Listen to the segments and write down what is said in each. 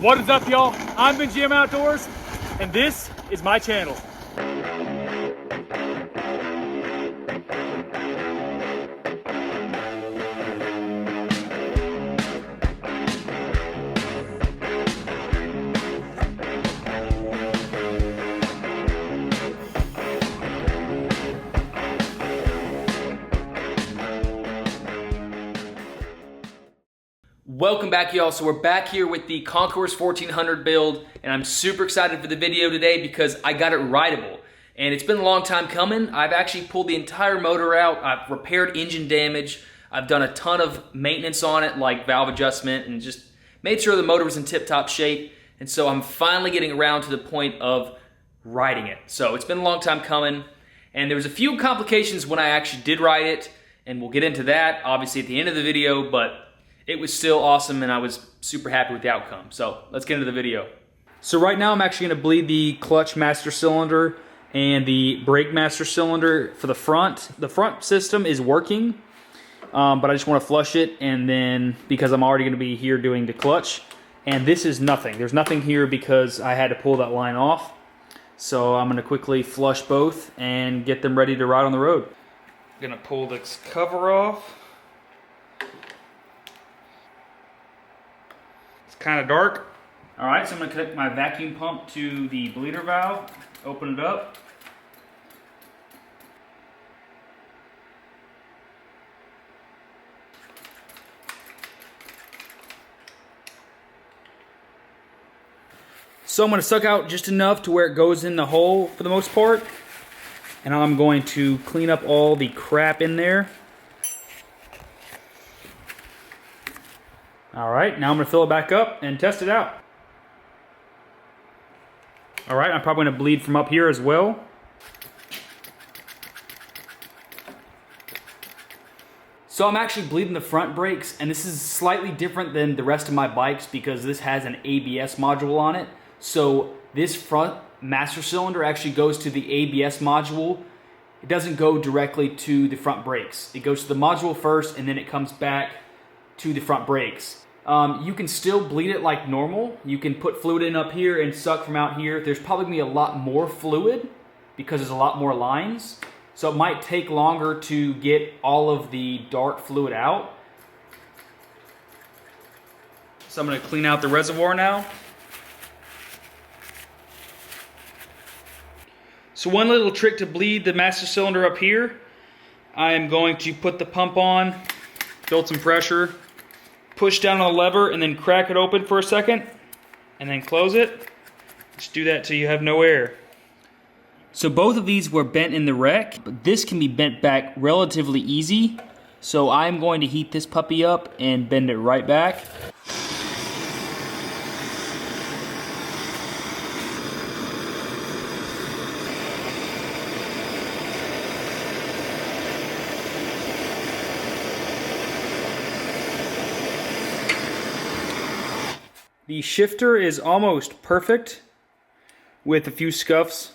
What is up, y'all? I'm Benjamminoutdoors, and this is my channel. Welcome back, y'all. So we're back here with the Concours 1400 build, and I'm super excited for the video today because I got it rideable. And it's been a long time coming. I've actually pulled the entire motor out. I've repaired engine damage. I've done a ton of maintenance on it, like valve adjustment, and just made sure the motor was in tip-top shape. And so I'm finally getting around to the point of riding it. So it's been a long time coming, and there was a few complications when I actually did ride it, and we'll get into that obviously at the end of the video, but it was still awesome and I was super happy with the outcome. So let's get into the video. So right now I'm actually gonna bleed the clutch master cylinder and the brake master cylinder for the front. The front system is working, but I just wanna flush it, and then because I'm already gonna be here doing the clutch, and this is nothing. There's nothing here because I had to pull that line off. So I'm gonna quickly flush both and get them ready to ride on the road. I'm gonna pull this cover off. Kind of dark. All right, so I'm going to connect my vacuum pump to the bleeder valve, open it up. So I'm going to suck out just enough to where it goes in the hole for the most part. And I'm going to clean up all the crap in there. All right, now I'm gonna fill it back up and test it out. All right, I'm probably gonna bleed from up here as well. So I'm actually bleeding the front brakes, and this is slightly different than the rest of my bikes because this has an ABS module on it. So this front master cylinder actually goes to the ABS module. It doesn't go directly to the front brakes. It goes to the module first, and then it comes back to the front brakes. You can still bleed it like normal. You can put fluid in up here and suck from out here. There's probably gonna be a lot more fluid because there's a lot more lines. So it might take longer to get all of the dark fluid out. So I'm gonna clean out the reservoir now. So one little trick to bleed the master cylinder up here, I am going to put the pump on, build some pressure, push down on the lever, and then crack it open for a second, and then close it. Just do that till you have no air. So both of these were bent in the wreck, but this can be bent back relatively easy. So I'm going to heat this puppy up and bend it right back. The shifter is almost perfect with a few scuffs.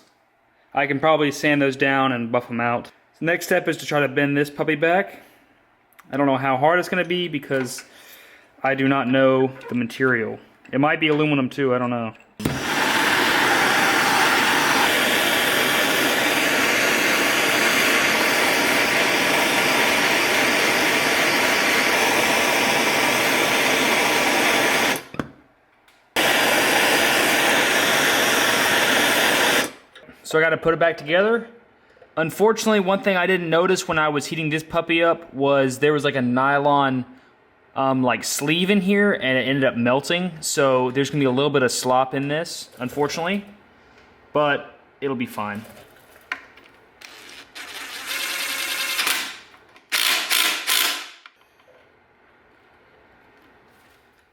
I can probably sand those down and buff them out. The next step is to try to bend this puppy back. I don't know how hard it's going to be because I do not know the material. It might be aluminum too, I don't know. So I got to put it back together. Unfortunately, one thing I didn't notice when I was heating this puppy up was there was like a nylon like sleeve in here, and it ended up melting. So there's gonna be a little bit of slop in this, unfortunately, but it'll be fine.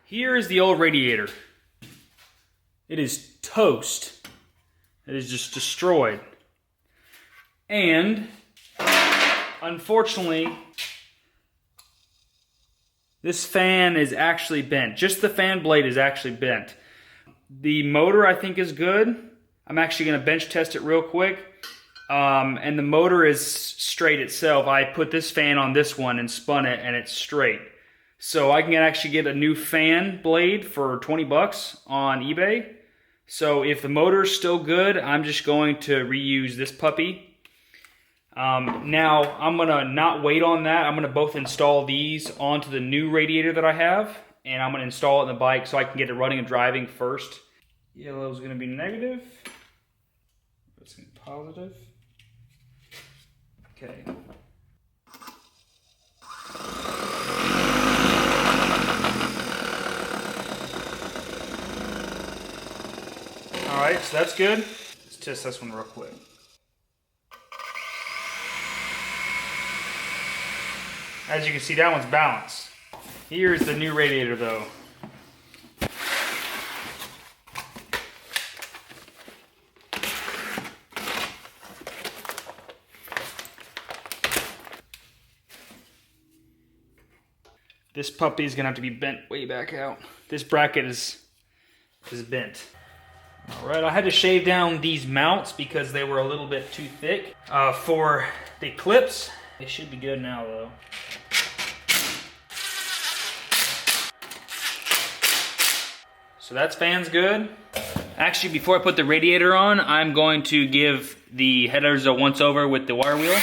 Here is the old radiator. It is toast. It is just destroyed. And unfortunately, this fan is actually bent. Just the fan blade is actually bent. The motor I think is good. I'm actually gonna bench test it real quick. And the motor is straight itself. I put this fan on this one and spun it, and it's straight. So I can actually get a new fan blade for 20 bucks on eBay. So if the motor's still good, I'm just going to reuse this puppy. Now I'm gonna not wait on that. I'm gonna both install these onto the new radiator that I have, and I'm gonna install it in the bike so I can get it running and driving first. Yellow's gonna be negative. That's gonna be positive. Okay. Alright, so that's good. Let's test this one real quick. As you can see, that one's balanced. Here's the new radiator though. This puppy is gonna have to be bent way back out. This bracket is bent. All right, I had to shave down these mounts because they were a little bit too thick. For the clips, they should be good now though. So that fan's good. Actually, before I put the radiator on, I'm going to give the headers a once over with the wire wheel.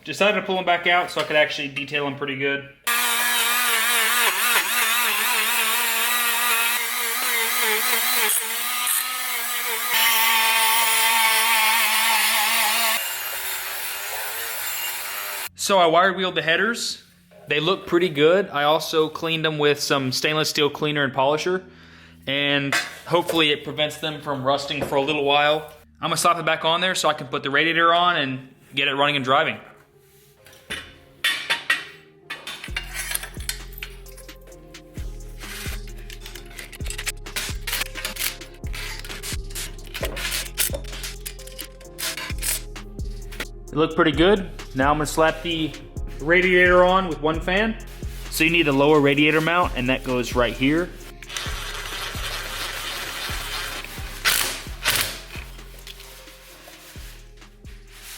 Decided to pull them back out so I could actually detail them pretty good. So I wire wheeled the headers. They look pretty good. I also cleaned them with some stainless steel cleaner and polisher, and hopefully it prevents them from rusting for a little while. I'm gonna slap it back on there so I can put the radiator on and get it running and driving. It looked pretty good. Now I'm gonna slap the radiator on with one fan. So you need a lower radiator mount, and that goes right here.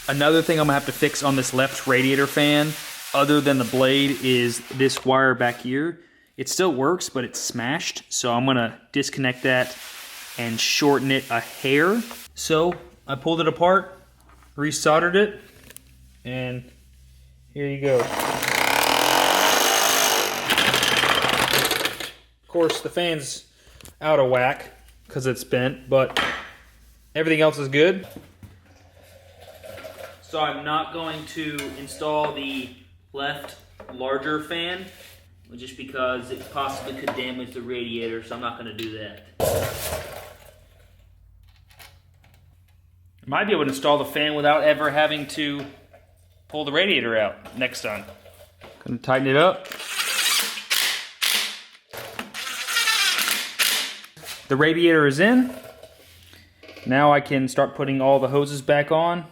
Another thing I'm gonna have to fix on this left radiator fan, other than the blade, is this wire back here. It still works, but it's smashed. So I'm gonna disconnect that and shorten it a hair. So I pulled it apart, resoldered it, and here you go. Of course, the fan's out of whack because it's bent, but everything else is good. So I'm not going to install the left larger fan, just because it possibly could damage the radiator, so I'm not going to do that. I might be able to install the fan without ever having to pull the radiator out next time. Gonna tighten it up. The radiator is in. Now I can start putting all the hoses back on.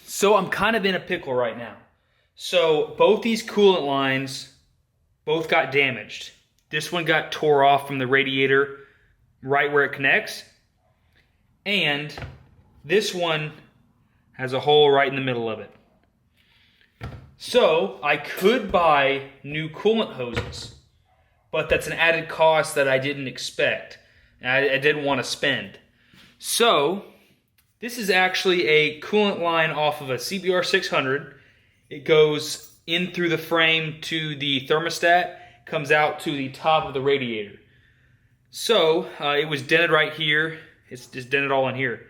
So I'm kind of in a pickle right now. So both these coolant lines both got damaged. This one got tore off from the radiator right where it connects. And this one has a hole right in the middle of it. So I could buy new coolant hoses, but that's an added cost that I didn't expect. And I didn't want to spend. So this is actually a coolant line off of a CBR 600. It goes in through the frame to the thermostat, comes out to the top of the radiator. So it was dented right here. It's just dented all in here.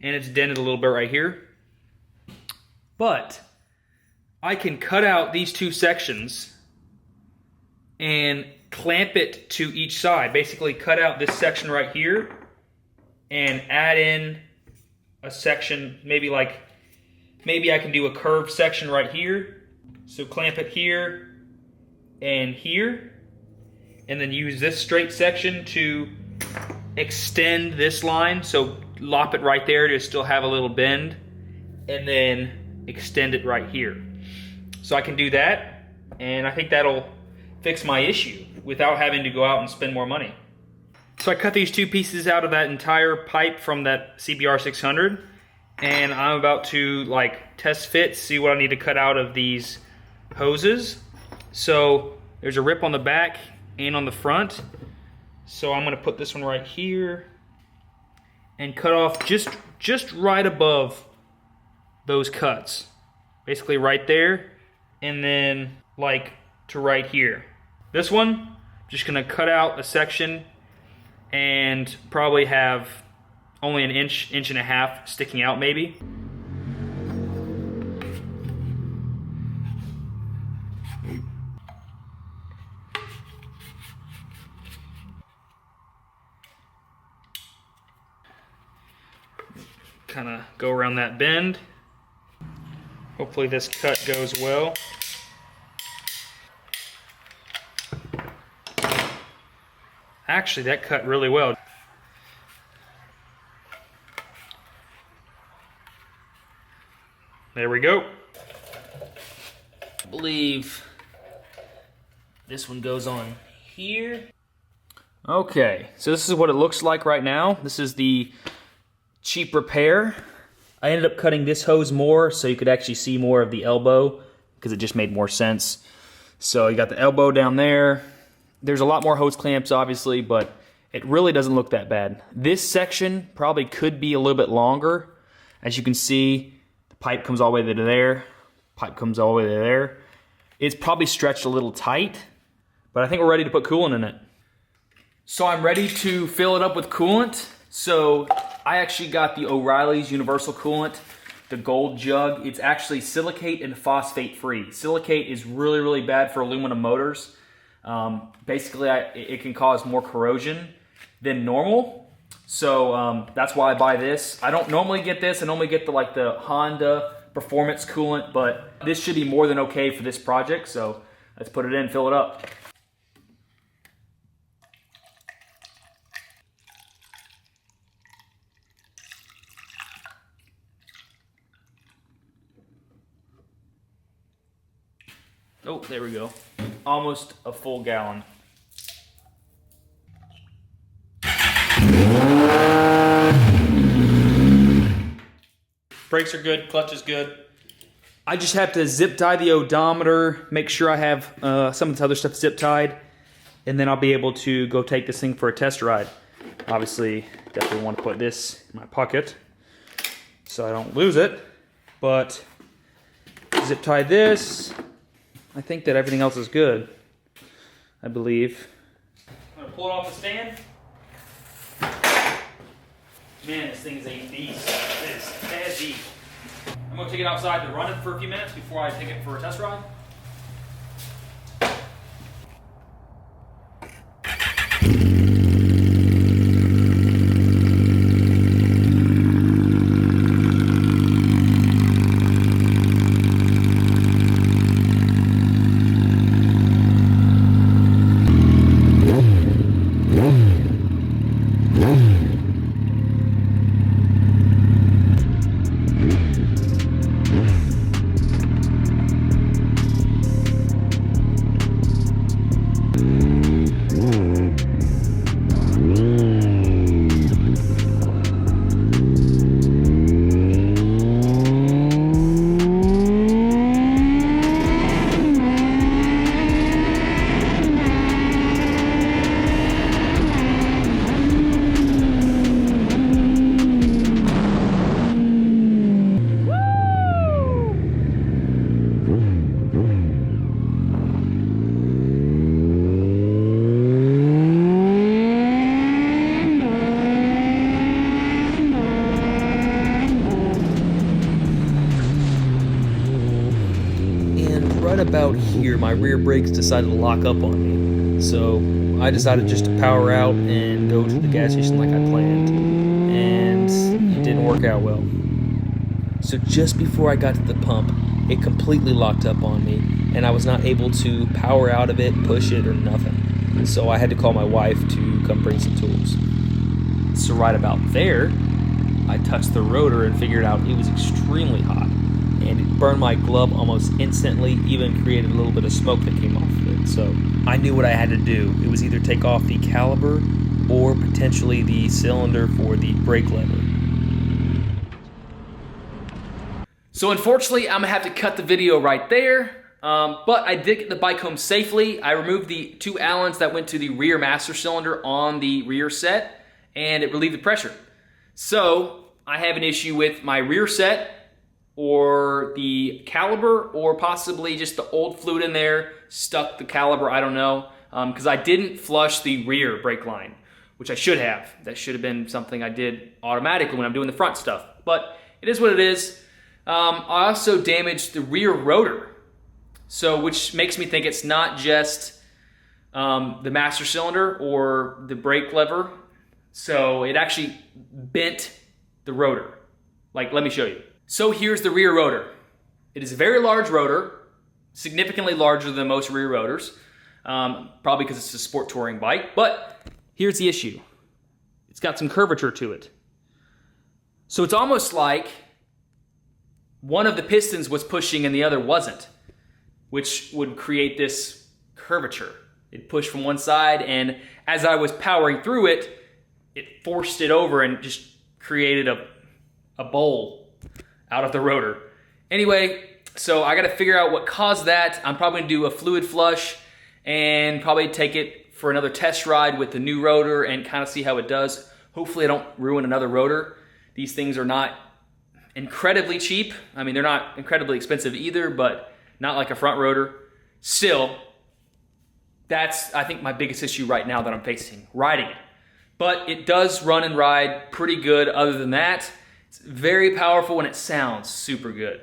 And it's dented a little bit right here. But I can cut out these two sections and clamp it to each side. Basically cut out this section right here and add in a section, maybe I can do a curved section right here. So clamp it here and here, and then use this straight section to extend this line. So lop it right there to still have a little bend, and then extend it right here. So I can do that, and I think that'll fix my issue without having to go out and spend more money. So I cut these two pieces out of that entire pipe from that CBR 600, and I'm about to like test fit, see what I need to cut out of these hoses. So there's a rip on the back and on the front. So I'm gonna put this one right here and cut off just right above those cuts. Basically right there, and then like to right here. This one, I'm just gonna cut out a section and probably have only an inch and a half sticking out maybe. Kind of go around that bend. Hopefully this cut goes well. Actually, that cut really well. There we go. I believe this one goes on here. Okay, so this is what it looks like right now. This is the cheap repair. I ended up cutting this hose more so you could actually see more of the elbow because it just made more sense. So you got the elbow down there. There's a lot more hose clamps obviously, but it really doesn't look that bad. This section probably could be a little bit longer. As you can see, the pipe comes all the way to there, pipe comes all the way to there. It's probably stretched a little tight, but I think we're ready to put coolant in it. So I'm ready to fill it up with coolant. So I actually got the O'Reilly's Universal Coolant, the gold jug. It's actually silicate and phosphate free. Silicate is really, really bad for aluminum motors. Basically, it can cause more corrosion than normal. So that's why I buy this. I don't normally get this. I normally get the Honda Performance Coolant, but this should be more than okay for this project. So let's put it in, fill it up. Oh, there we go. Almost a full gallon. Brakes are good, clutch is good. I just have to zip tie the odometer, make sure I have some of this other stuff zip tied, and then I'll be able to go take this thing for a test ride. Obviously, definitely want to put this in my pocket so I don't lose it, but zip tie this. I think that everything else is good, I believe. I'm gonna pull it off the stand. Man, this thing is a beast. It is heavy. I'm gonna take it outside to run it for a few minutes before I take it for a test ride. About here, my rear brakes decided to lock up on me. So I decided just to power out and go to the gas station like I planned. And it didn't work out well. So just before I got to the pump, it completely locked up on me. And I was not able to power out of it, push it, or nothing. So I had to call my wife to come bring some tools. So right about there, I touched the rotor and figured out it was extremely hot. And it burned my glove almost instantly, even created a little bit of smoke that came off of it. So I knew what I had to do. It was either take off the caliper or potentially the cylinder for the brake lever. So unfortunately, I'm gonna have to cut the video right there. But I did get the bike home safely. I removed the 2 Allens that went to the rear master cylinder on the rear set, and it relieved the pressure. So I have an issue with my rear set, or the caliper, or possibly just the old fluid in there stuck the caliper, I don't know. Because I didn't flush the rear brake line, which I should have. That should have been something I did automatically when I'm doing the front stuff. But it is what it is. I also damaged the rear rotor, so which makes me think it's not just the master cylinder or the brake lever. So it actually bent the rotor. Like, let me show you. So here's the rear rotor. It is a very large rotor, significantly larger than most rear rotors, probably because it's a sport touring bike. But here's the issue. It's got some curvature to it. So it's almost like one of the pistons was pushing and the other wasn't, which would create this curvature. It pushed from one side, and as I was powering through it, it forced it over and just created a bowl out of the rotor. Anyway, so I gotta figure out what caused that. I'm probably gonna do a fluid flush and probably take it for another test ride with the new rotor and kind of see how it does. Hopefully I don't ruin another rotor. These things are not incredibly cheap. I mean, they're not incredibly expensive either, but not like a front rotor. Still, that's, I think, my biggest issue right now that I'm facing, riding it. But it does run and ride pretty good other than that. It's very powerful and it sounds super good.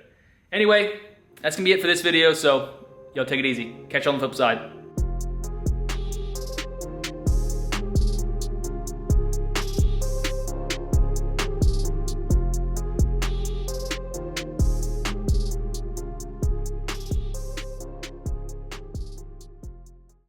Anyway, that's gonna be it for this video, so y'all take it easy. Catch you on the flip side.